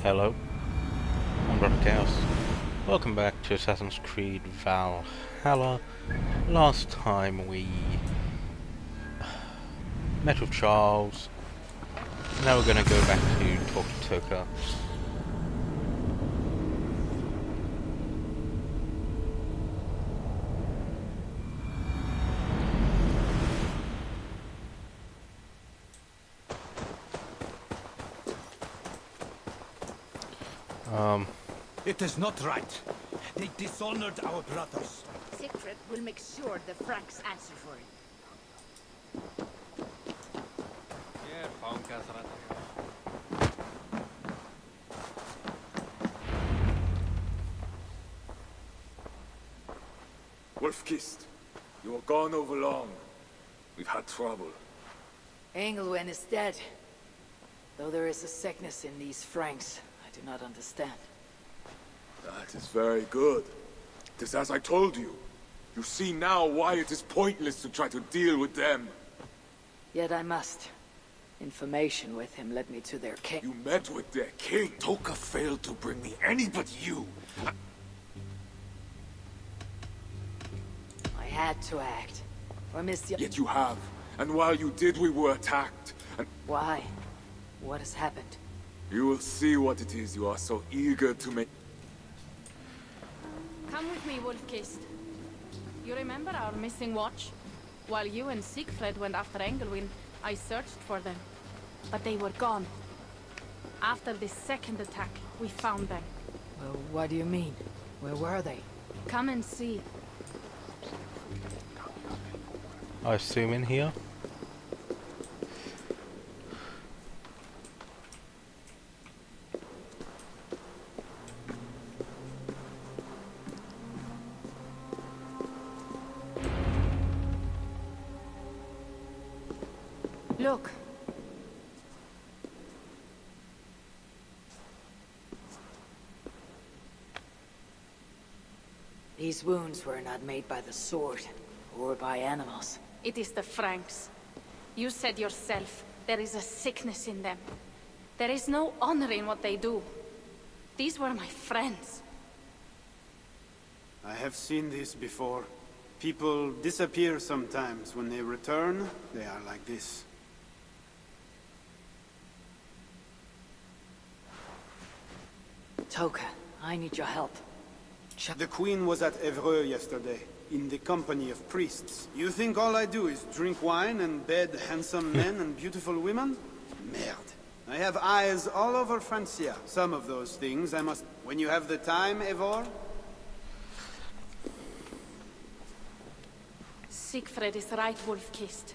Hello, I'm Brother Chaos. Welcome back to Assassin's Creed Valhalla. Last time we met with Charles. Now we're gonna go back to talk to Toka. It is not right. They dishonored our brothers. Siegfried will make sure the Franks answer for it. Wolf-Kissed, you were gone over long. We've had trouble. Engelwin is dead. Though there is a sickness in these Franks, I do not understand. That is very good. It is as I told you. You see now why it is pointless to try to deal with them. Yet I must. Information with him led me to their king. You met with their king. Toka failed to bring me any but you. I had to act. Or Monsieur... Yet you have. And while you did, we were attacked. And Why? What has happened? you will see what it is you are so eager to make. Come with me, Wolf-Kissed. You remember our missing watch? While you and Siegfried went after Engelwin, I searched for them. But they were gone. After the second attack, we found them. Well, what do you mean? Where were they? Come and see. I assume in here. Look. These wounds were not made by the sword, or by animals. It is the Franks. You said yourself, there is a sickness in them. There is no honor in what they do. These were my friends. I have seen this before. People disappear sometimes. When they return, they are like this. Toka, I need your help. The Queen was at Evreux yesterday, in the company of priests. You think all I do is drink wine and bed handsome men and beautiful women? Merde. I have eyes all over Francia. Some of those things I must... When you have the time, Eivor? Siegfried is right, Wolf-Kissed.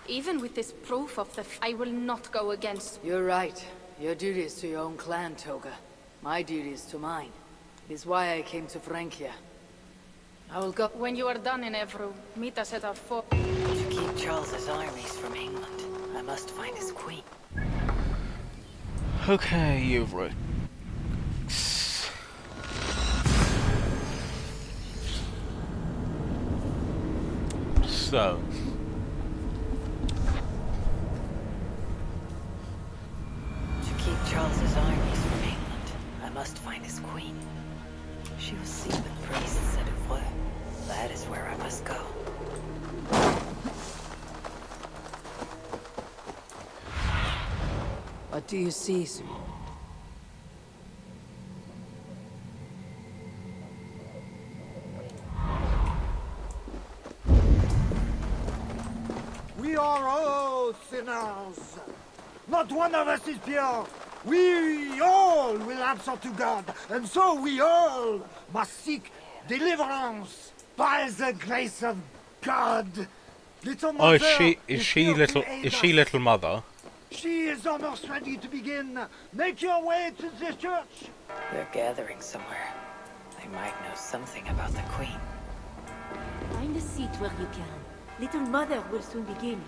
Even with this proof of the... I will not go against... You're right. Your duty is to your own clan, Toga. My duty is to mine. It is why I came to Francia. I will go... When you are done in Evreux, meet us at our fort. To keep Charles's armies from England, I must find his queen. Okay, you've right. So. To keep Charles's armies from England, I must find his queen. She was seen with priests at Evreux. That is where I must go. What do you see, sir? We are all sinners. Not one of us is pure. We all will answer to God, and so we all must seek deliverance by the grace of God. Little Oh, mother is she here little? to aid Is she us. little mother? She is almost ready to begin. Make your way to the church. They're gathering somewhere. They might know something about the queen. Find a seat where you can. Little mother will soon begin.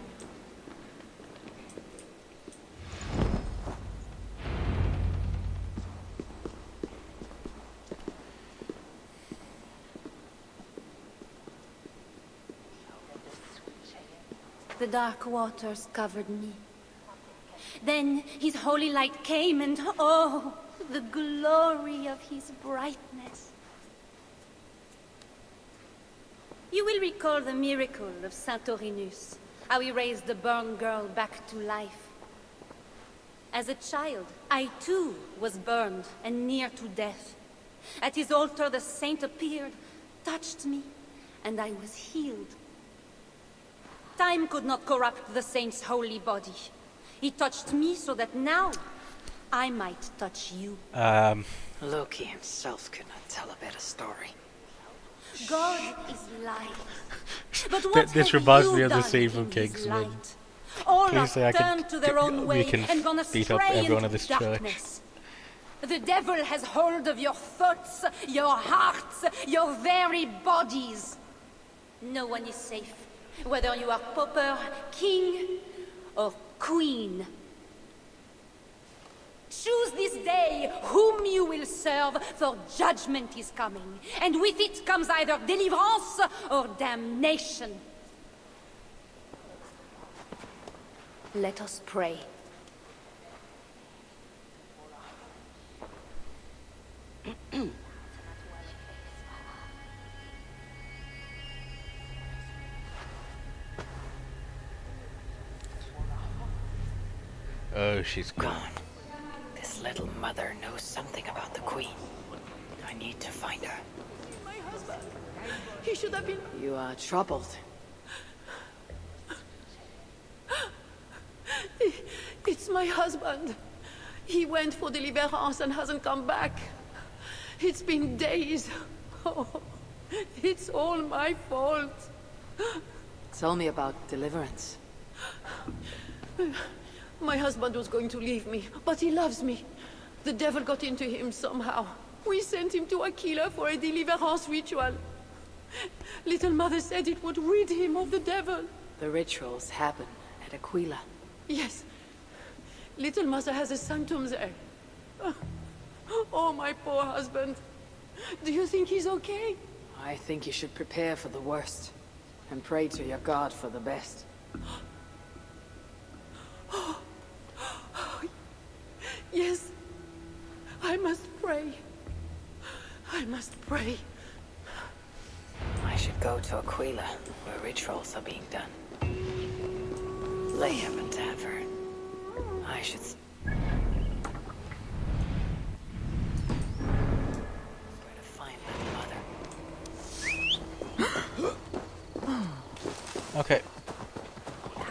The dark waters covered me. Then his holy light came and oh, the glory of his brightness. You will recall the miracle of Santorinus, how he raised the burned girl back to life. As a child, I too was burned and near to death. At his altar the saint appeared, touched me, and I was healed. Time could not corrupt the saint's holy body. He touched me so that now I might touch you. Loki himself could not tell a better story. God is light. But what This have reminds you me of the done scene from in his Kingsman. light? All Please have say I can turned to their own way and gone beat up astray everyone into at this darkness. The devil has hold of your thoughts, your hearts, your very bodies. No one is safe, whether you are pauper, king, or queen. Choose this day whom you will serve, for judgment is coming, and with it comes either deliverance or damnation. Let us pray. Oh, she's gone. This little mother knows something about the Queen. I need to find her. My husband. He should have been... You are troubled. It's my husband. He went for deliverance and hasn't come back. It's been days. Oh, it's all my fault. Tell me about deliverance. My husband was going to leave me, but he loves me. The devil got into him somehow. We sent him to Aquila for a deliverance ritual. Little Mother said it would rid him of the devil. The rituals happen at Aquila. Yes. Little Mother has a sanctum there. Oh, my poor husband. Do you think he's okay? I think you should prepare for the worst and pray to your God for the best. Yes. I must pray. I must pray. I should go to Aquila, where rituals are being done. They have a tavern. I should... Where to find little mother. Okay.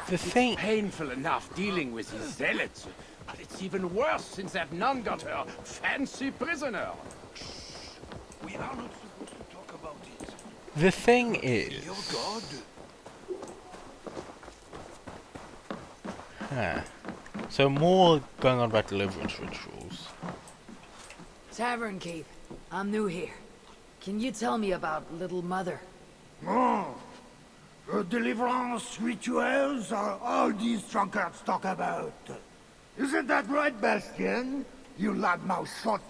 The thing... Painful enough dealing with these zealots, but it's even worse since that nun got her fancy prisoner. We are not supposed to talk about it. The thing is... Your God? Huh. So more going on about deliverance rituals. Tavern Keep. I'm new here. Can you tell me about little mother? Oh, deliverance rituals are all these drunkards talk about. Isn't that right, Bastien? You loudmouth shot.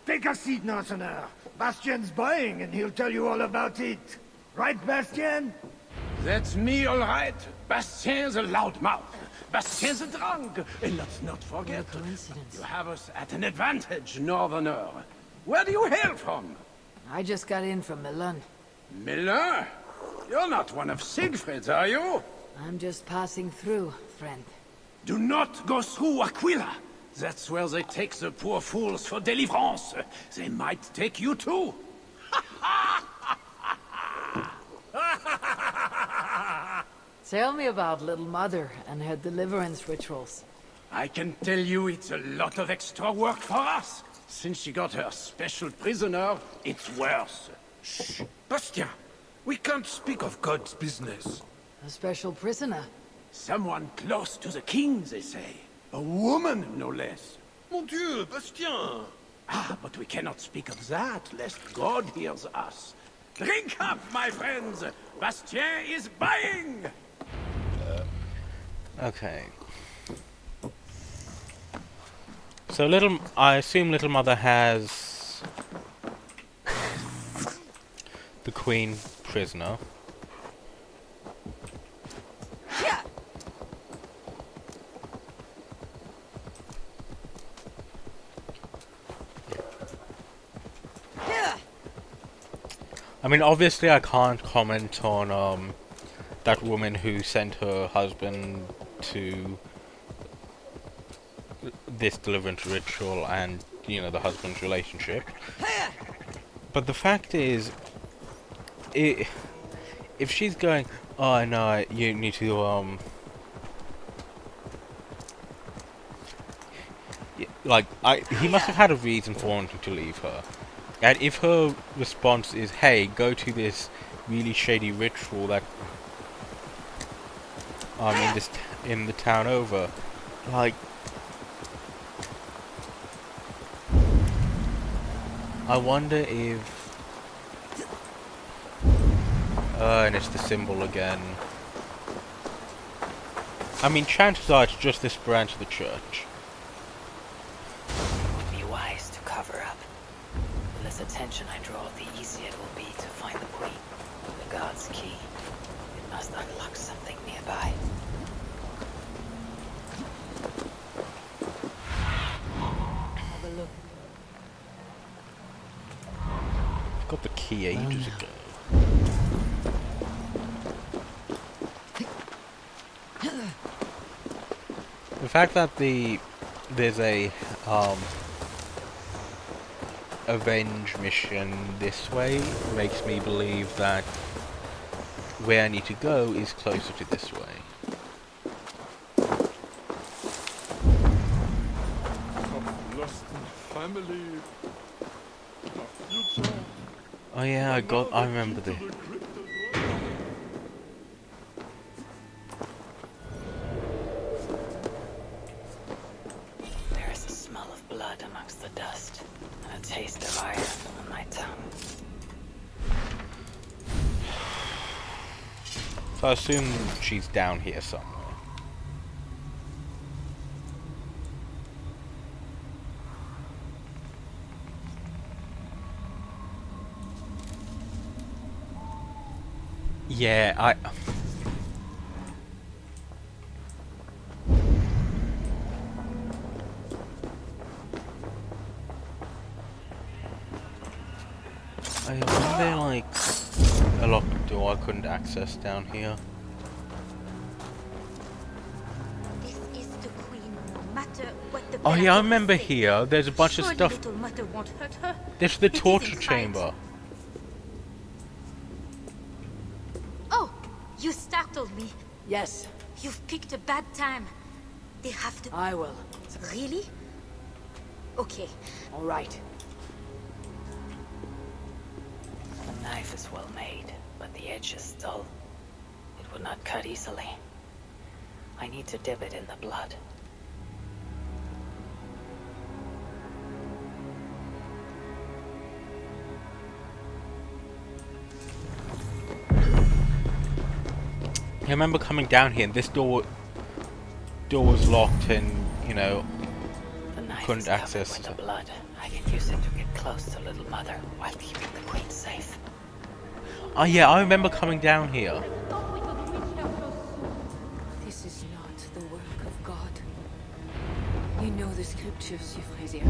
Take a seat, Northerner. Bastien's buying, and he'll tell you all about it. Right, Bastien? That's me, all right. Bastien's a loudmouth. Bastien's a drunk. And let's not forget, Coincidence. you have us at an advantage, Northerner. Where do you hail from? I just got in from Milan. Miller? You're not one of Siegfried's, are you? I'm just passing through, friend. Do not go through Aquila. That's where they take the poor fools for deliverance. They might take you too. Tell me about little mother and her deliverance rituals. I can tell you it's a lot of extra work for us. Since she got her special prisoner, it's worse. Shh! Bastien! We can't speak of God's business. A special prisoner. Someone close to the king, they say. A woman, no less. Mon Dieu, Bastien! Ah, but we cannot speak of that, lest God hears us. Drink up, my friends! Bastien is buying! Okay. So I assume Little Mother has the Queen prisoner. I mean, obviously I can't comment on that woman who sent her husband to this deliverance ritual and, you know, the husband's relationship. But the fact is, if she's going, oh no, you need to, like, he must have had a reason for wanting to leave her. And if her response is, hey, go to this really shady ritual that in the town over, like, I wonder if and it's the symbol again. I mean, chances are it's just this branch of the church. It would be wise to cover up. The less attention I draw, the easier it will be to find the queen. The god's key. It must unlock something nearby. Have a look. Got the key ages ago. The fact that there's a avenge mission this way makes me believe that where I need to go is closer to this way. I've lost my family. My future. Oh yeah, I remember this. There is a smell of blood amongst the dust, and a taste of iron on my tongue. So I assume she's down here somewhere. Yeah, I wasn't there like a locked door I couldn't access down here? This is the queen, no matter what the Oh yeah, I Bellatrix remember say. here. There's a bunch of Surely stuff. little mother won't hurt her. There's the It torture isn't chamber. right. Oh, you startled me. Yes, You've picked a bad time. They have to... I will. Really? Okay. All right. The knife is well made, but the edge is dull. It would not cut easily. I need to dip it in the blood. I remember coming down here and this door was locked and, you know, The knife couldn't is covered access with to... the blood. I can use it to get close to Little Mother while keeping the queen safe. Oh yeah, I remember coming down here. This is not the work of God. You know the scriptures, Euphrasia.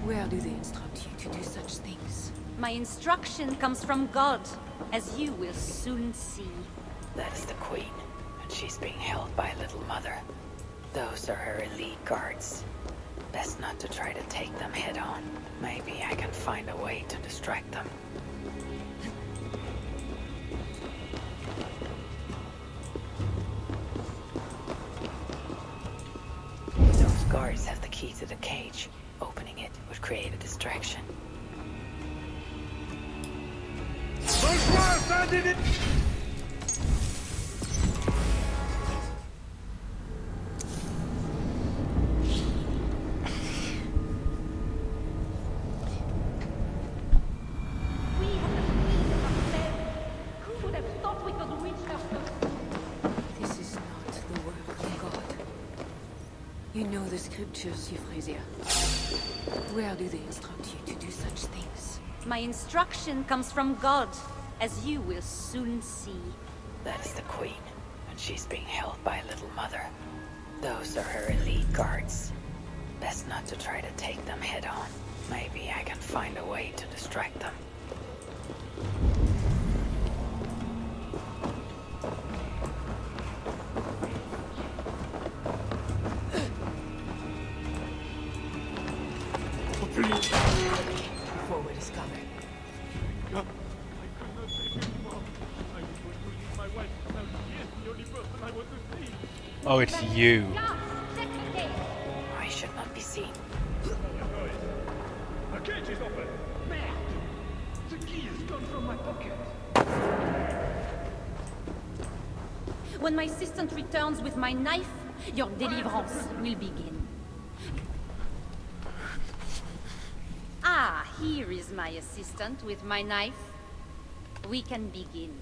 Where do they instruct you to do such things? My instruction comes from God, as you will soon see. That is the queen, and she's being held by Little Mother. Those are her elite guards. Best not to try to take them head on. Maybe I can find a way to distract them. Those guards have the key to the cage. Opening it would create a distraction. This is not the work of God. You know the scriptures, Euphrasia. Where do they instruct you to do such things? My instruction comes from God, as you will soon see. That is the queen, and she's being held by Little Mother. Those are her elite guards. Best not to try to take them head on. Maybe I can find a way to distract them. Before we're discovered. Oh, it's you. I should not be seen. The cage is open. The key is gone from my pocket. When my assistant returns with my knife, your deliverance will begin. Ah, here is my assistant with my knife. We can begin.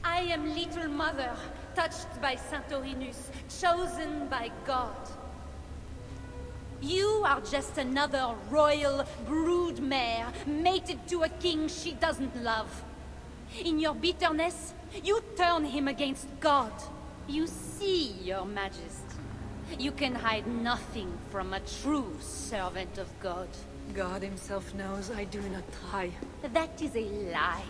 I am Little Mother, touched by Santorinus, chosen by God. You are just another royal broodmare, mated to a king she doesn't love. In your bitterness, you turn him against God. You see, Your Majesty. You can hide nothing from a true servant of God. God himself knows I do not try. That is a lie.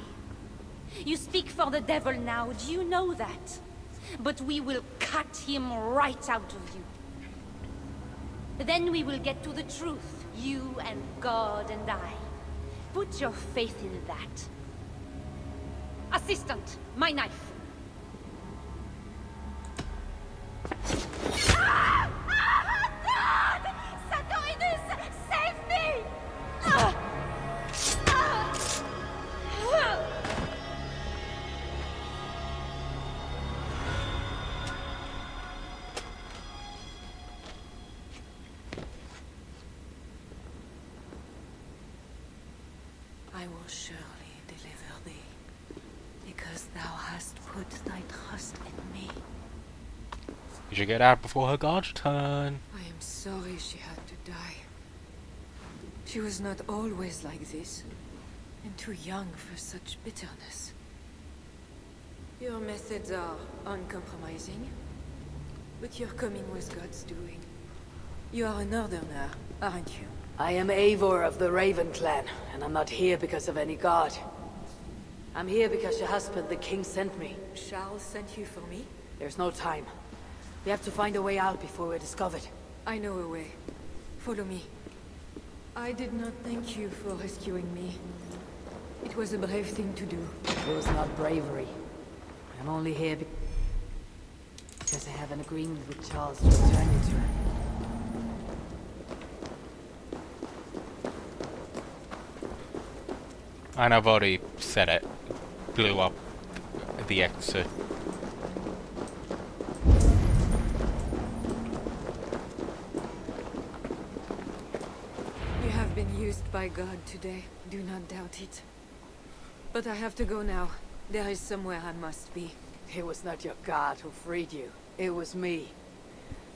You speak for the devil now, do you know that? But we will cut him right out of you. Then we will get to the truth, you and God and I. Put your faith in that. Assistant, my knife. Ah! Ah, God! Santorinus, save me! Ah! Ah! Ah! I will surely deliver thee, because thou hast put thy trust in me. You should get out before her God's turn. I am sorry she had to die. She was not always like this, and too young for such bitterness. Your methods are uncompromising, but your coming was God's doing. You are a northerner, aren't you? I am Eivor of the Raven clan, and I'm not here because of any god. I'm here because your husband, the king, sent me. Charles sent you for me? There's no time. We have to find a way out before we're discovered. I know a way. Follow me. I did not thank you for rescuing me. It was a brave thing to do. It was not bravery. I'm only here because I have an agreement with Charles to return you to her. And I've already said it. Blew up the exit. You have been used by God today. Do not doubt it. But I have to go now. There is somewhere I must be. It was not your god who freed you. It was me.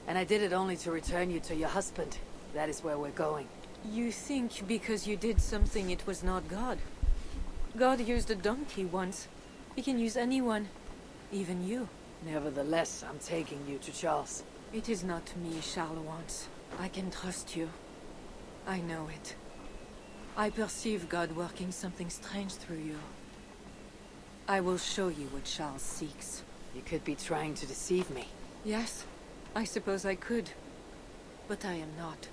And I did it only to return you to your husband. That is where we're going. You think because you did something it was not God? God used a donkey once. He can use anyone. Even you. Nevertheless, I'm taking you to Charles. It is not me Charles wants. I can trust you. I know it. I perceive God working something strange through you. I will show you what Charles seeks. You could be trying to deceive me. Yes, I suppose I could. But I am not.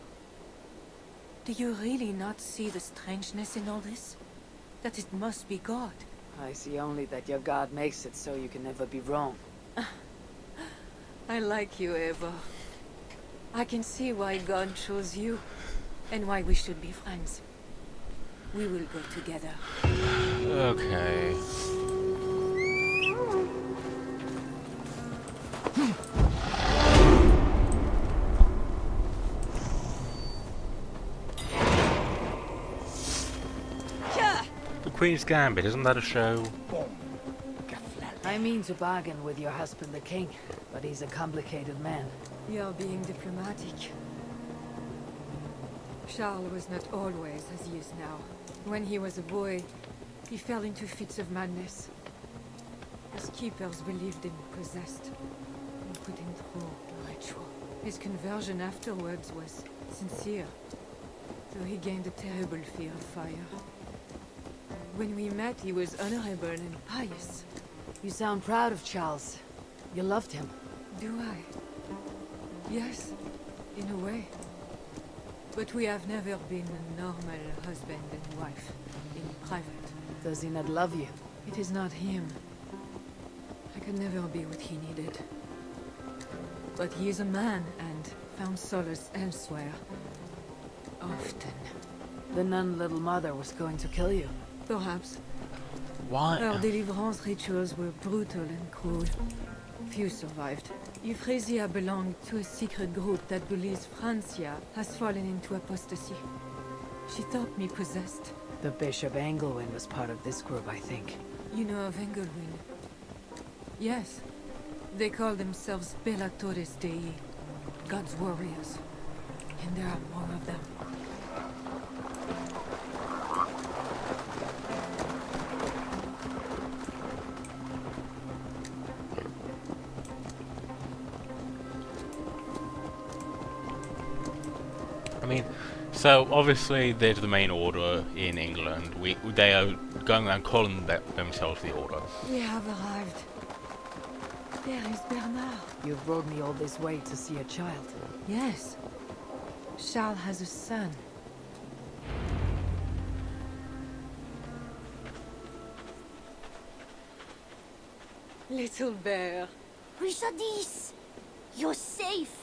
Do you really not see the strangeness in all this? That it must be God. I see only that your god makes it so you can never be wrong. I like you, Eva. I can see why God chose you, and why we should be friends. We will go together. Okay. The Queen's Gambit, isn't that a show? I mean to bargain with your husband the king, but he's a complicated man. You're being diplomatic. Charles was not always as he is now. When he was a boy, he fell into fits of madness. His keepers believed him possessed and put him through a ritual. His conversion afterwards was sincere, though he gained a terrible fear of fire. When we met, he was honorable and pious. You sound proud of Charles. You loved him. Do I? Yes, in a way. But we have never been a normal husband and wife, in private. Does he not love you? It is not him. I could never be what he needed. But he is a man and found solace elsewhere. Often. The nun Little Mother was going to kill you. Perhaps. Why? Our deliverance rituals were brutal and cruel. Few survived. Euphrasia belonged to a secret group that believes Francia has fallen into apostasy. She thought me possessed. The Bishop Engelwin was part of this group, I think. You know of Engelwin? Yes. They call themselves Bellatores Dei, God's warriors. And there are more of them. I mean, so obviously there's the main order in England. They are going around calling themselves the order. We have arrived. There is Bernard. You've rode me all this way to see a child. Yes. Charles has a son. Little bear. Richardis! You're safe!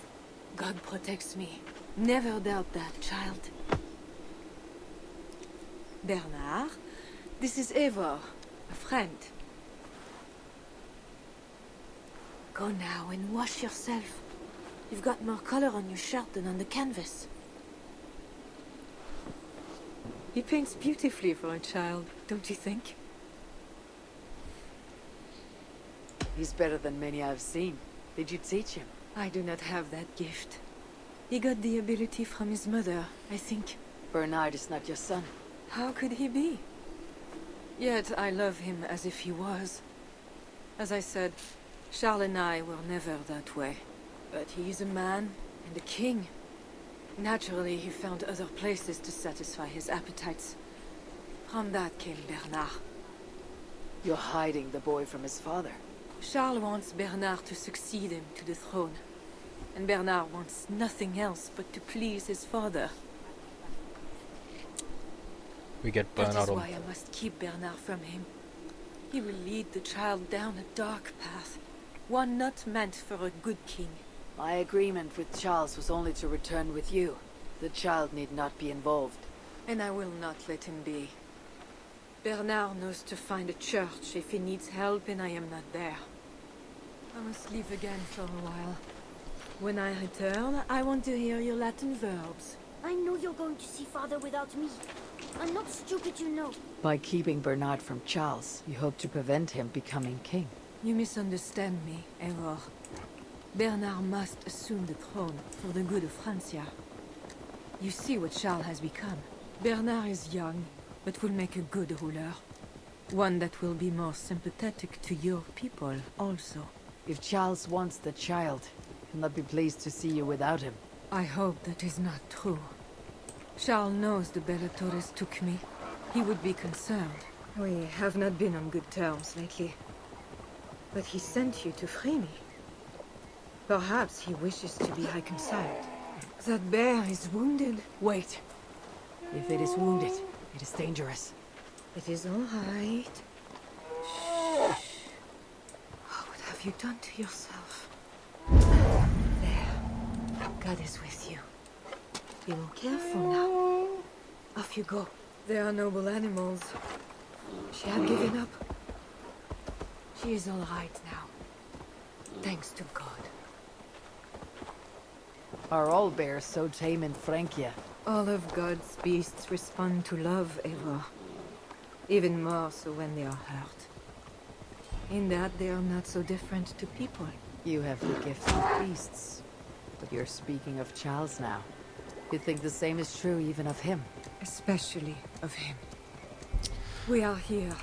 God protects me. Never doubt that, child. Bernard, this is Eivor, a friend. Go now and wash yourself. You've got more color on your shirt than on the canvas. He paints beautifully for a child, don't you think? He's better than many I've seen. Did you teach him? I do not have that gift. He got the ability from his mother, I think. Bernard is not your son. How could he be? Yet I love him as if he was. As I said, Charles and I were never that way. But he is a man and a king. Naturally, he found other places to satisfy his appetites. From that came Bernard. You're hiding the boy from his father. Charles wants Bernard to succeed him to the throne. And Bernard wants nothing else but to please his father. We get Bernard That is on. why I must keep Bernard from him. He will lead the child down a dark path. One not meant for a good king. My agreement with Charles was only to return with you. The child need not be involved. And I will not let him be. Bernard knows to find a church if he needs help and I am not there. I must leave again for a while. When I return, I want to hear your Latin verbs. I know you're going to see father without me. I'm not stupid, you know. By keeping Bernard from Charles, you hope to prevent him becoming king. You misunderstand me, Eivor. Bernard must assume the throne for the good of Francia. You see what Charles has become. Bernard is young, but will make a good ruler. One that will be more sympathetic to your people, also. If Charles wants the child, he'll not be pleased to see you without him. I hope that is not true. Charles knows the Bellatores took me. He would be concerned. We have not been on good terms lately. But he sent you to free me. Perhaps he wishes to be reconciled. That bear is wounded. Wait. If it is wounded, it is dangerous. It is all right. Shh. What have you done to yourself? There. God is with you. Be more careful now. Off you go. They are noble animals. She had given up. She is all right now. Thanks to God. Are all bears so tame in Francia? All of God's beasts respond to love, Eivor. Even more so when they are hurt. In that they are not so different to people. You have the gift of beasts. But you're speaking of Charles now. You think the same is true even of him? Especially of him. We are here.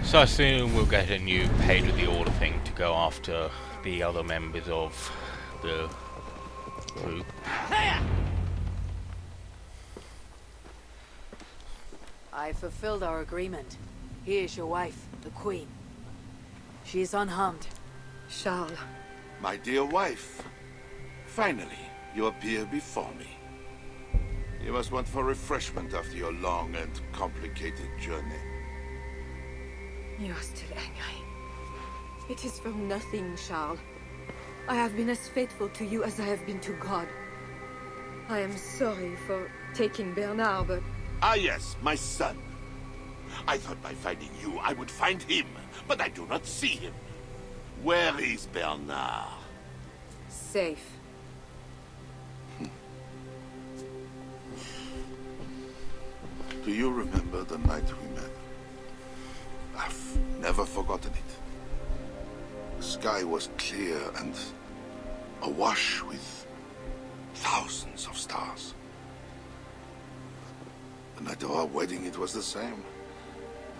So I assume we'll get a new page of the order thing to go after the other members of the group. I fulfilled our agreement. Here's your wife, the Queen. She is unharmed. Charles. My dear wife, finally you appear before me. You must want for refreshment after your long and complicated journey. You are still angry. It is for nothing, Charles. I have been as faithful to you as I have been to God. I am sorry for taking Bernard, but... Ah yes, my son. I thought by finding you, I would find him, but I do not see him. Where is Bernard? Safe. Do you remember the night we met? I've never forgotten it. The sky was clear and awash with thousands of stars. The night of our wedding, it was the same.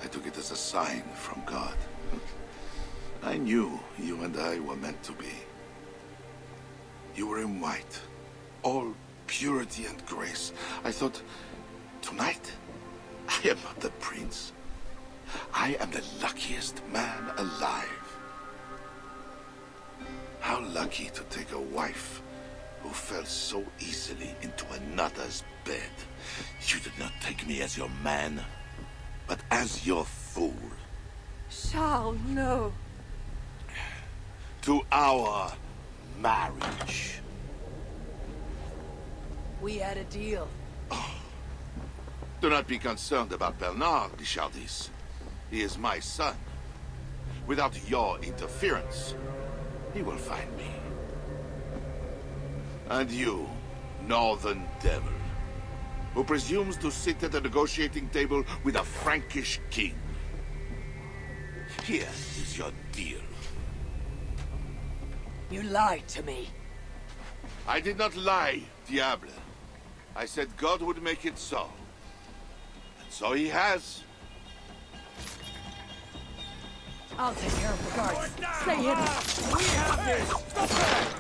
I took it as a sign from God. I knew you and I were meant to be. You were in white, all purity and grace. I thought, tonight, I am not the prince. I am the luckiest man alive. How lucky to take a wife who fell so easily into another's bed. You did not take me as your man, but as your fool. Charles, no. To our marriage. We had a deal. Do not be concerned about Bernard, Richardis. He is my son. Without your interference, he will find me. And you, northern devil, who presumes to sit at a negotiating table with a Frankish king. Here is your deal. You lied to me. I did not lie, Diable. I said God would make it so. And so he has. I'll take care of the guards. Stay hidden. We have this! Stop there!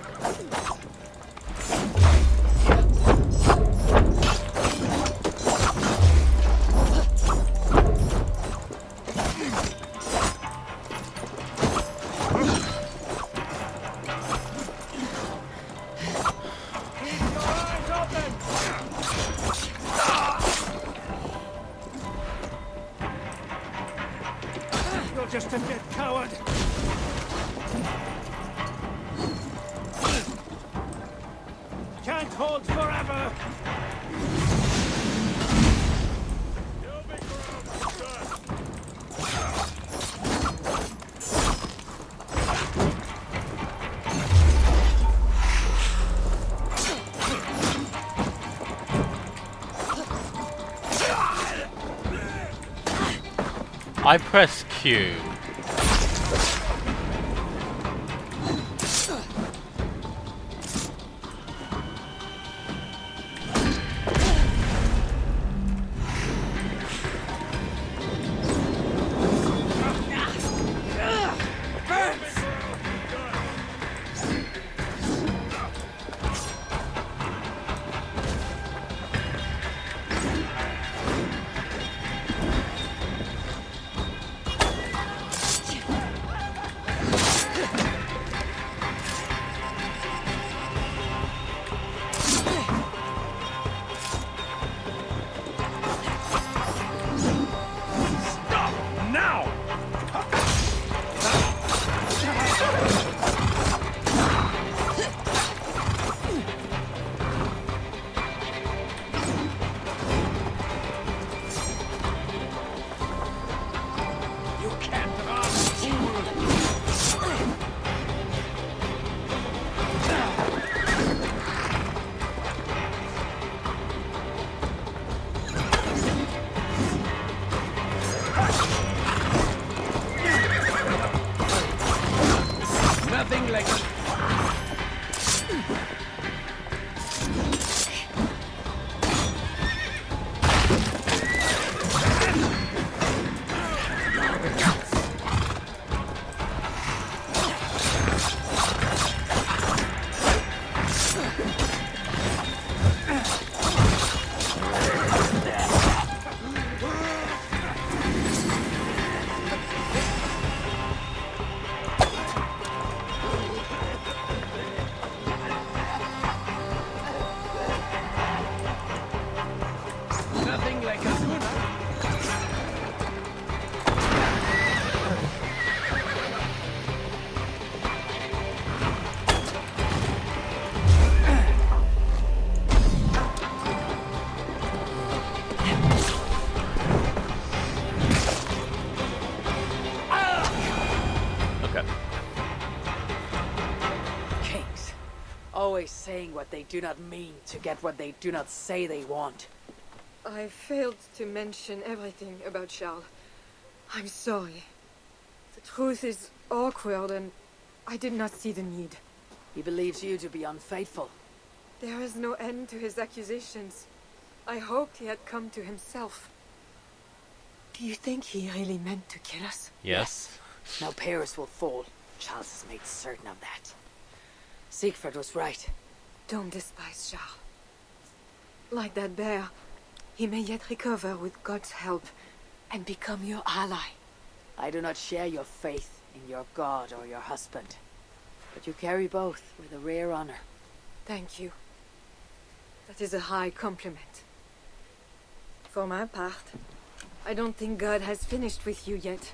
Just a dead coward. Can't hold forever. I press Q. Always saying what they do not mean to get what they do not say they want. I failed to mention everything about Charles. I'm sorry. The truth is awkward and I did not see the need. He believes you to be unfaithful. There is no end to his accusations. I hoped he had come to himself. Do you think he really meant to kill us? Yes. Now Paris will fall. Charles has made certain of that. Siegfried was right. Don't despise Charles. Like that bear, he may yet recover with God's help and become your ally. I do not share your faith in your god or your husband. But you carry both with a rare honor. Thank you. That is a high compliment. For my part, I don't think God has finished with you yet.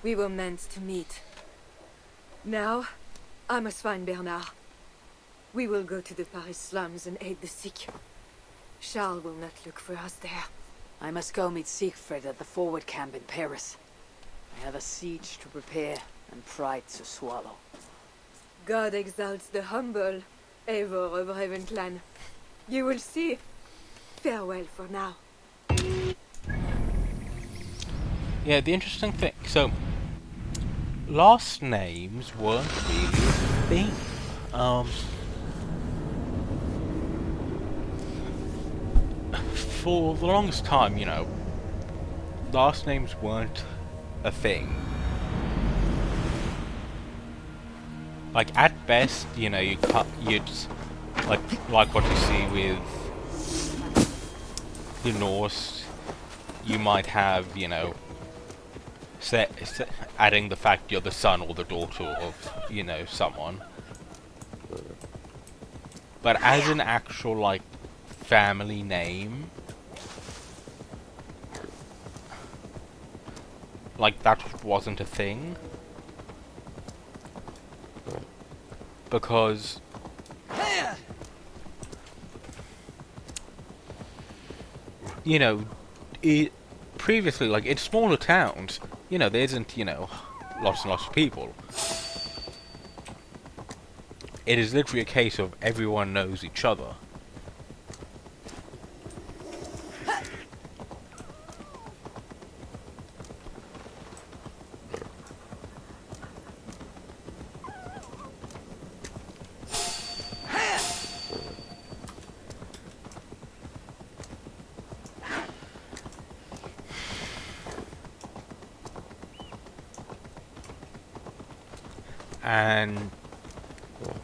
We were meant to meet. Now, I must find Bernard. We will go to the Paris slums and aid the sick. Charles will not look for us there. I must go meet Siegfried at the forward camp in Paris. I have a siege to prepare and pride to swallow. God exalts the humble, ever of Ravenclan. You will see. Farewell for now. Yeah, the interesting thing, so last names weren't really a thing. For the longest time, you know, last names weren't a thing. Like at best, you know, you'd like what you see with the Norse. You might have, you know, adding the fact you're the son or the daughter of, you know, someone. But as an actual, like, family name, like, that wasn't a thing. Because you know, previously, like, in smaller towns, you know, there isn't, you know, lots and lots of people. It is literally a case of everyone knows each other.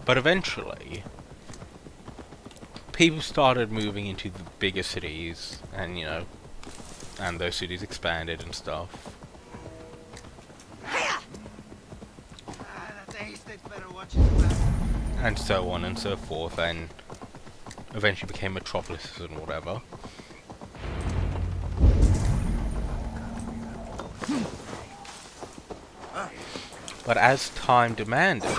But eventually, people started moving into the bigger cities, and you know, and those cities expanded and stuff. And so on and so forth, and eventually became metropolises and whatever. But as time demanded,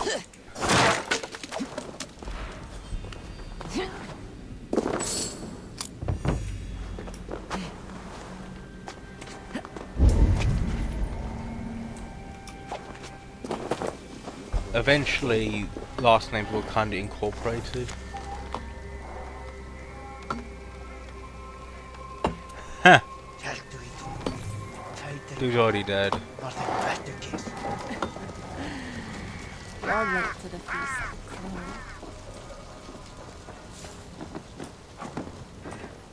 eventually last names were kind of incorporated. Huh. Dude's already dead. You're late to the feast.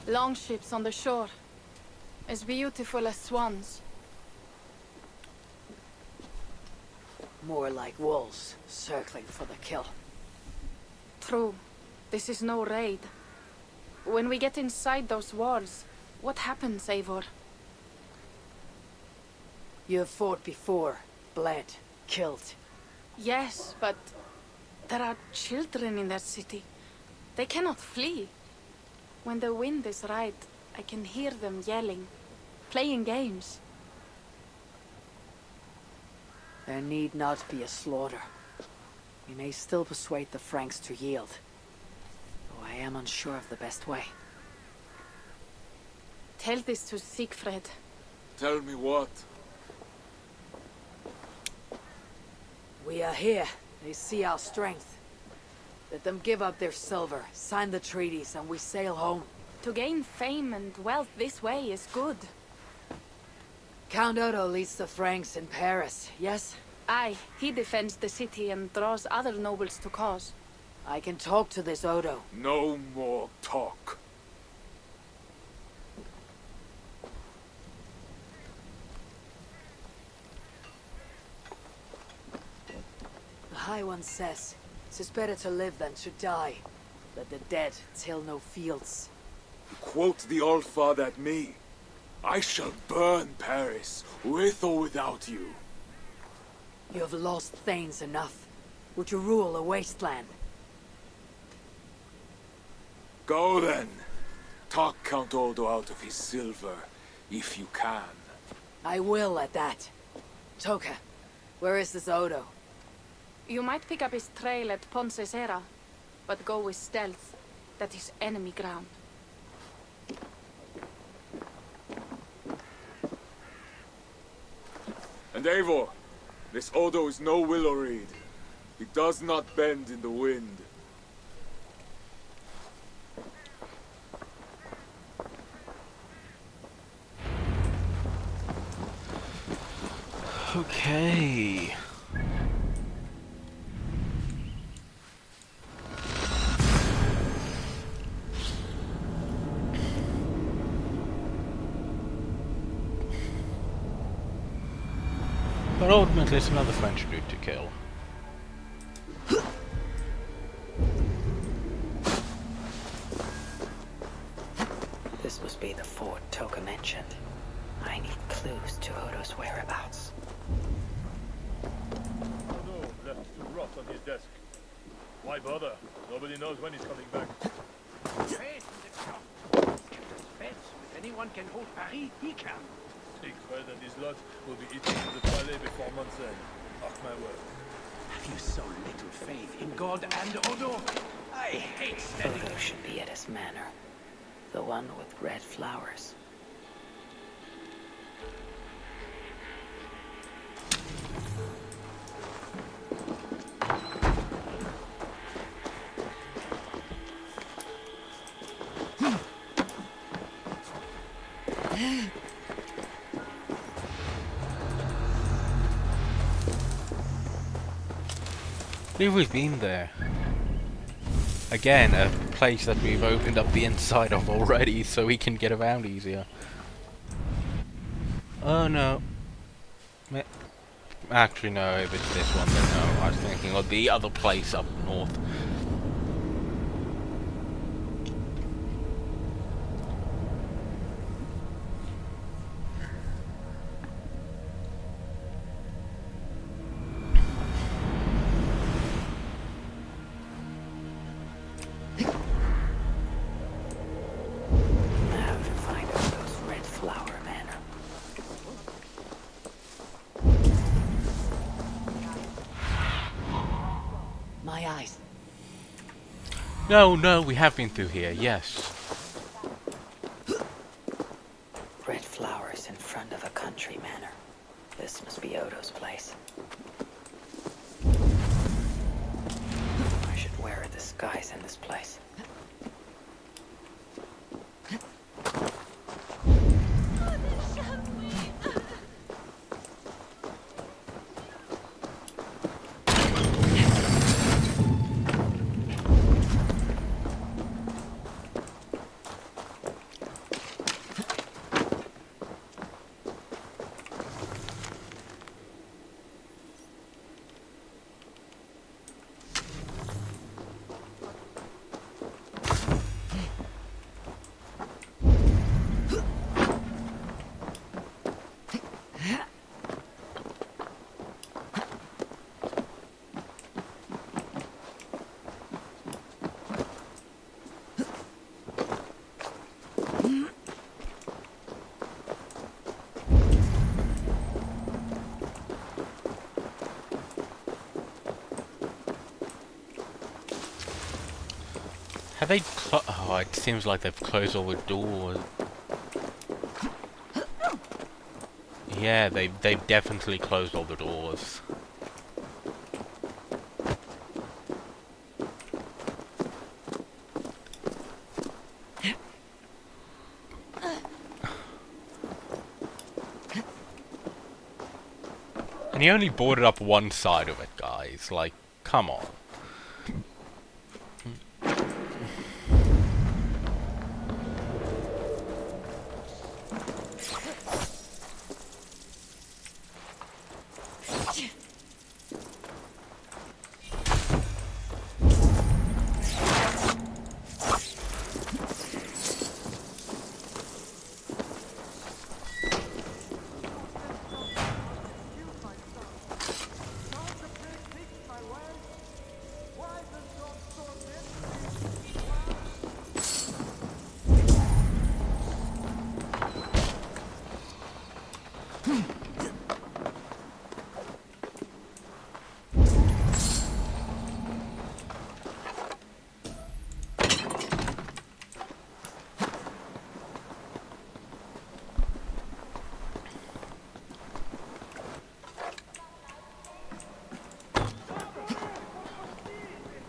Longships on the shore, as beautiful as swans. More like wolves, circling for the kill. True. This is no raid. When we get inside those walls, what happens, Eivor? You have fought before, bled, killed. Yes, but there are children in that city. They cannot flee. When the wind is right, I can hear them yelling, playing games. There need not be a slaughter. We may still persuade the Franks to yield, though I am unsure of the best way. Tell this to Siegfried. Tell me what? We are here. They see our strength. Let them give up their silver, sign the treaties, and we sail home. To gain fame and wealth this way is good. Count Odo leads the Franks in Paris, yes? Aye, he defends the city and draws other nobles to cause. I can talk to this Odo. No more talk. The High One says, 'tis better to live than to die. Let the dead till no fields. You quote the All-Father at me. I shall burn Paris, with or without you. You have lost Thanes enough. Would you rule a wasteland? Go then. Talk Count Odo out of his silver, if you can. I will at that. Toka, where is this Odo? You might pick up his trail at Poncesera, but go with stealth. That is enemy ground. And Eivor, this Odo is no willow reed. He does not bend in the wind. Okay. But ultimately it's another French dude to kill. This must be the fort Toka mentioned. I need clues to Odo's whereabouts. Odo left to rot on his desk. Why bother? Nobody knows when he's coming back. If anyone can hold Paris, he can. Siegfried and his lot will be eating to the palais before month's end. Mark my word. Have you so little faith in God and Odo? I hate standing. Odo should be at his manor. The one with red flowers. I believe we've been there. Again, a place that we've opened up the inside of already so we can get around easier. Oh no. Actually no, if it's this one then no. I was thinking of the other place up north. No, we have been through here, yes. Red flowers in front of a country manor. This must be Odo's place. I should wear a disguise in this place. Have they oh, it seems like they've closed all the doors. Yeah, they've definitely closed all the doors. And he only boarded up one side of it, guys. Like, come on.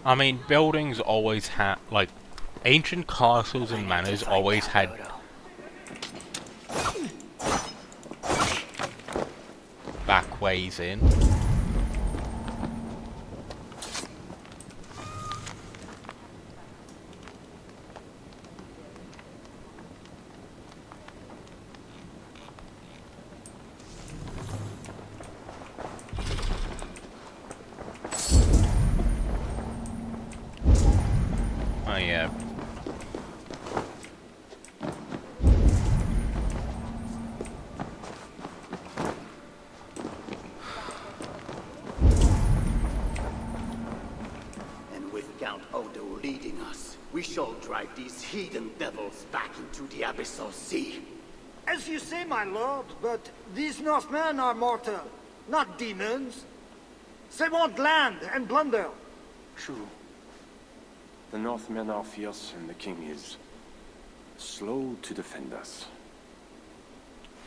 I mean, buildings always had, like, ancient castles and manors always had back ways in. Oh yeah. And with Count Odo leading us, we shall drive these heathen devils back into the abyssal sea. As you say, my lord, but these Northmen are mortal, not demons. They want land and plunder. True. The Northmen are fierce, and the king is slow to defend us.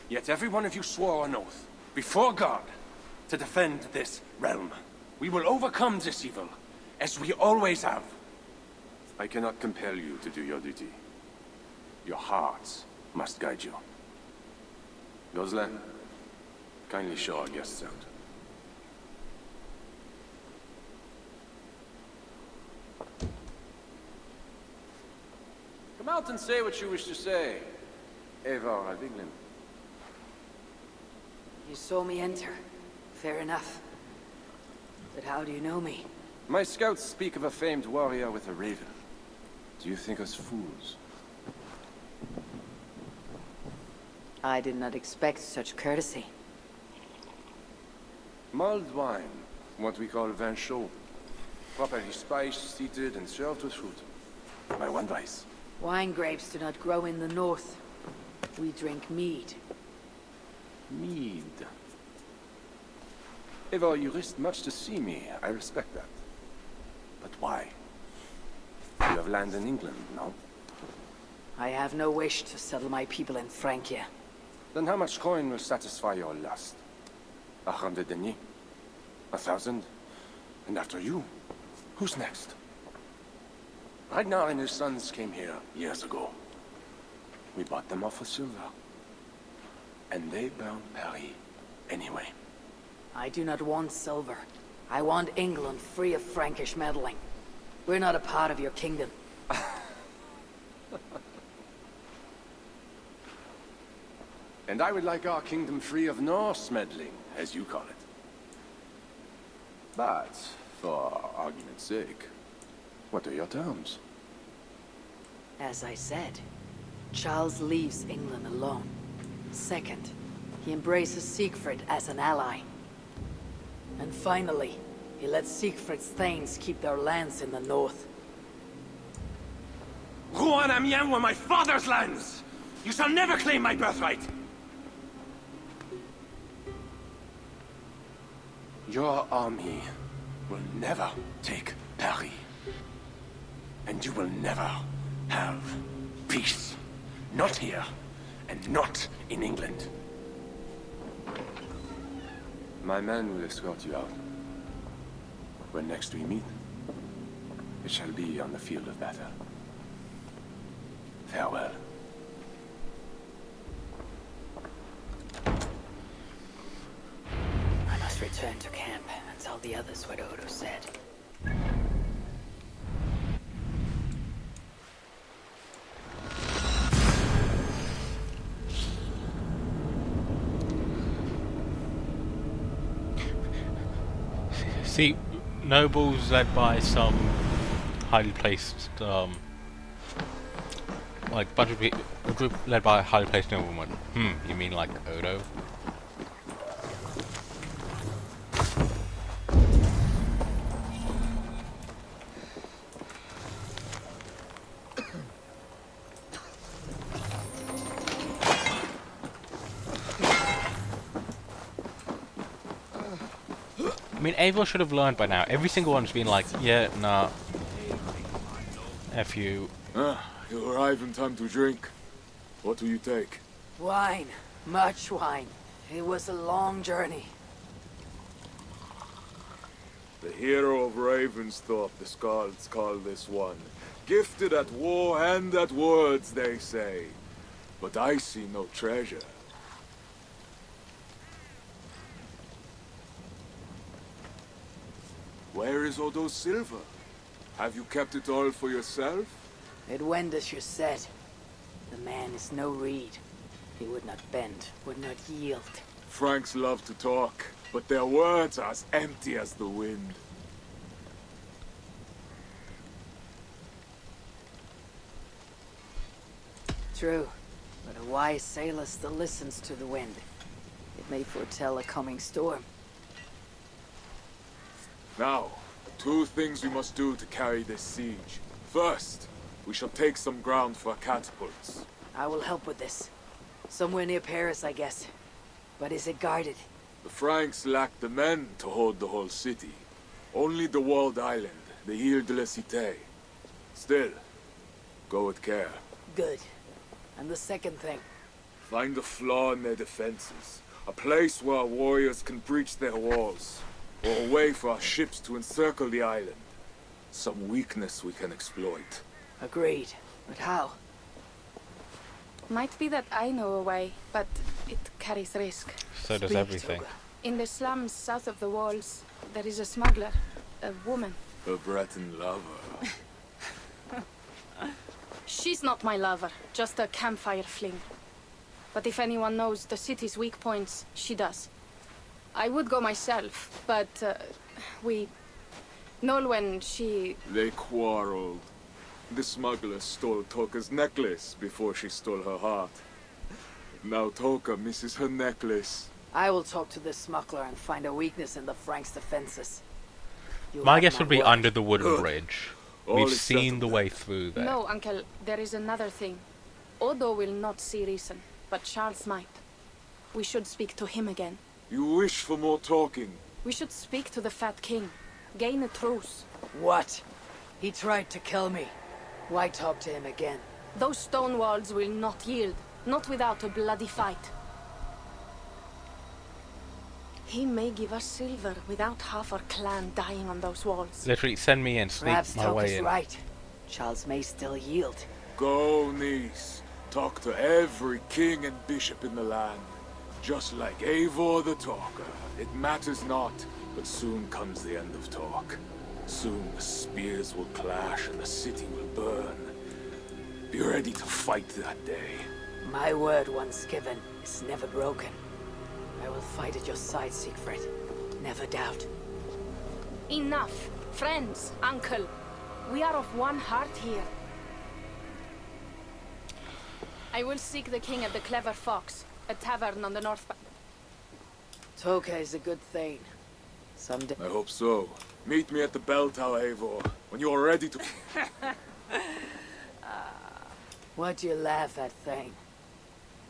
Yet every one of you swore an oath, before God, to defend this realm. We will overcome this evil, as we always have. I cannot compel you to do your duty. Your hearts must guide you. Gosselin, kindly show our guests out. Come out and say what you wish to say, Eivor of England. You saw me enter. Fair enough. But how do you know me? My scouts speak of a famed warrior with a raven. Do you think us fools? I did not expect such courtesy. Mulled wine, what we call vin chaud. Properly spiced, seated, and served with fruit. My one vice. Wine grapes do not grow in the north. We drink mead. Mead. Eivor, you risked much to see me. I respect that. But why? You have land in England, no? I have no wish to settle my people in Francia. Then how much coin will satisfy your lust? 100 deniers? 1,000? And after you, who's next? Ragnar and his sons came here years ago. We bought them off for silver. And they burned Paris anyway. I do not want silver. I want England free of Frankish meddling. We're not a part of your kingdom. And I would like our kingdom free of Norse meddling, as you call it. But, for argument's sake, what are your terms? As I said, Charles leaves England alone. Second, he embraces Siegfried as an ally. And finally, he lets Siegfried's thanes keep their lands in the north. Rouen and Amiens were my father's lands! You shall never claim my birthright! Your army will never take Paris. And you will never have peace. Not here, and not in England. My men will escort you out. When next we meet, it shall be on the field of battle. Farewell. I must return. return to camp and tell the others what Odo said. See, nobles led by some highly placed, like a group led by a highly placed nobleman. You mean like Odo? I mean, Eivor should have learned by now. Every single one's been like, yeah, nah, F you. You arrive in time to drink. What do you take? Wine. Much wine. It was a long journey. The hero of Ravensthorpe, the Skalds call this one. Gifted at war and at words, they say. But I see no treasure. Where is Odo's silver? Have you kept it all for yourself? It went as you said. The man is no reed. He would not bend, would not yield. Franks love to talk, but their words are as empty as the wind. True, but a wise sailor still listens to the wind. It may foretell a coming storm. Now, 2 things we must do to carry this siege. First, we shall take some ground for catapults. I will help with this. Somewhere near Paris, I guess. But is it guarded? The Franks lack the men to hold the whole city. Only the walled island, the Ile de la Cité. Still, go with care. Good. And the second thing? Find a flaw in their defenses. A place where our warriors can breach their walls. Or a way for our ships to encircle the island. Some weakness we can exploit. Agreed. But how? Might be that I know a way, but it carries risk. So does everything. In the slums south of the walls, there is a smuggler, a woman. A Breton lover. She's not my lover, just a campfire fling. But if anyone knows the city's weak points, she does. I would go myself, but Nolwenn, she... They quarreled. The smuggler stole Toka's necklace before she stole her heart. Now Toka misses her necklace. I will talk to this smuggler and find a weakness in the Franks' defenses. My guess would be under the wooden Good. bridge. All We've is seen settled the then. way through there. No, Uncle, there is another thing. Odo will not see reason, but Charles might. We should speak to him again. You wish for more talking? We should speak to the Fat King. Gain a truce. What? He tried to kill me. Why talk to him again? Those stone walls will not yield. Not without a bloody fight. He may give us silver without half our clan dying on those walls. Literally, send me in, sneak Perhaps my way Toka's in. right. Charles may still yield. Go, niece. Talk to every king and bishop in the land. Just like Eivor the Talker. It matters not, but soon comes the end of talk. Soon the spears will clash and the city will burn. Be ready to fight that day. My word once given is never broken. I will fight at your side, Siegfried. Never doubt. Enough. Friends, uncle. We are of one heart here. I will seek the king at the Clever Fox, a tavern on the north bank. Toka is a good thane. Someday... I hope so. Meet me at the bell tower, Eivor, when you are ready to... Why do you laugh at, thane?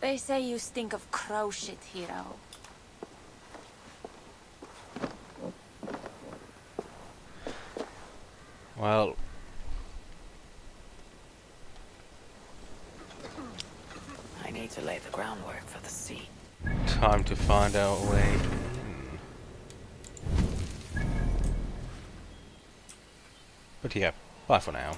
They say you stink of crow shit, hero. Well... I need to lay the groundwork for the sea. Time to find our way in. But yeah, bye for now.